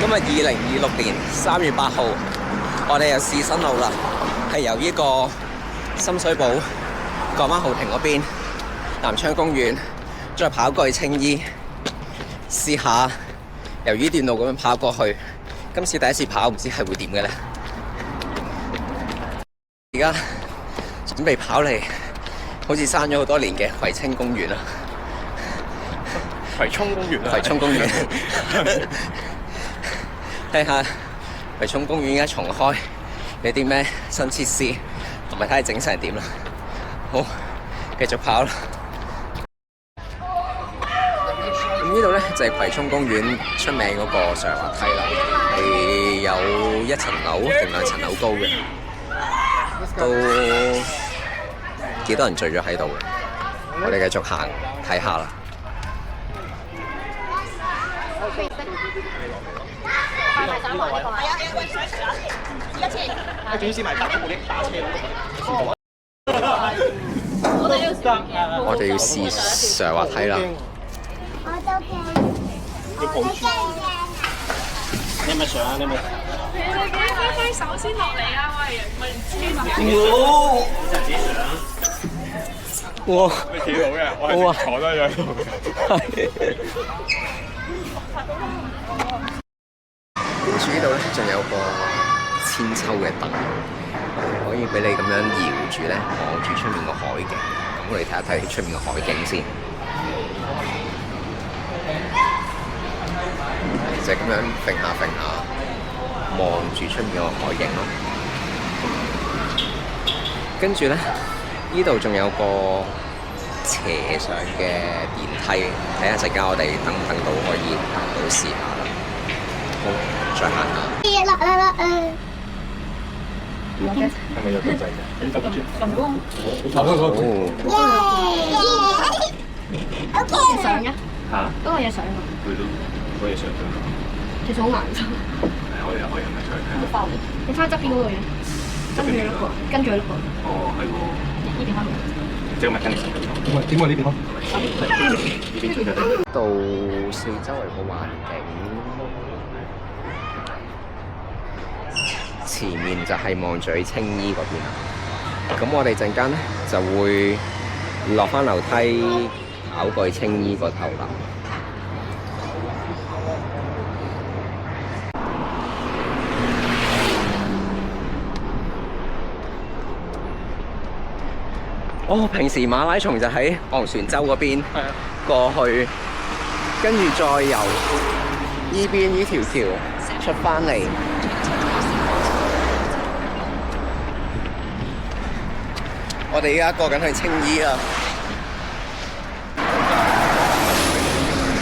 今日2026年3月8號，我哋又試新路啦，係由呢個深水埗過返浩庭嗰邊南昌公園，再跑過去青衣，試下由呢段路咁樣跑過去。今次第一次跑，唔知係會點嘅咧。而家準備跑嚟，好似閂咗好多年嘅葵青公園啦。葵涌公園啊！葵涌公園，睇下葵涌公園而家重開，有啲咩新設施，同埋睇下整成點啦。好，繼續跑啦。咁呢度咧就係葵涌公園出名嗰個上滑梯啦，係有1層樓定2層樓高嘅，都幾多人聚咗喺度嘅。我哋繼續行睇下啦。我哋要試上滑梯啦。你係咪上啊？你係咪？你揮手先落嚟啊！喂，咪唔知哇！幾好嘅，我係坐得喺度。跟住呢度咧，仲有個千秋嘅凳，可以俾你咁樣搖住咧，望住出面個海景。咁我哋睇一睇出面個海景先，就係咁樣揈下揈下，望住出面個海景咯。跟住咧，呢度仲有個斜上嘅電梯，睇下陣間我哋等唔等到可以行到試下啦。好，再行下。係咪有個掣嘅？你撳住。上嘅嚇？嗰個嘢上啊！佢都嗰嘢上咗。其實好難。可以咪出嚟睇下。你翻側邊嗰個嘢，跟住佢碌過，跟住佢碌過。哦，係喎。呢邊開門。即係咪跟住？點解呢邊開？呢邊出嘅。到四周圍個環境，前面就係望住去青衣嗰邊啦。咁我哋陣間咧就會落翻樓梯跑過去青衣嗰頭啦。哦，平時馬拉松就喺昂船洲嗰邊過去，跟住再由依邊呢條橋出返嚟。我哋而家過緊去青衣啦，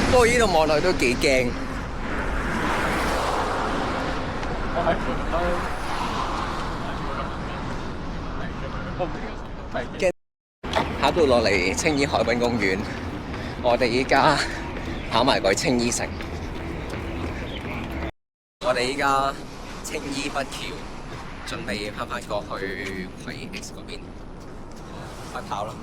不過呢度望落都幾驚。跑到落嚟青衣海濱公園，我哋依家跑埋過去青衣城。我哋依家青衣北橋，準備翻返過去葵 X 嗰邊，快跑啦！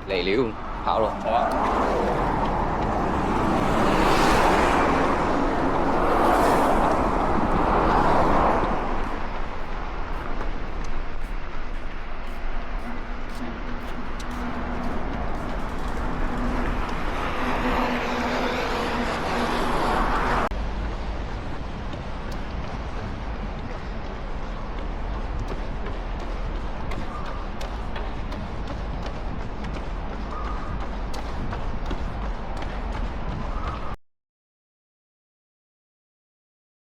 嚟了，跑咯！好啊！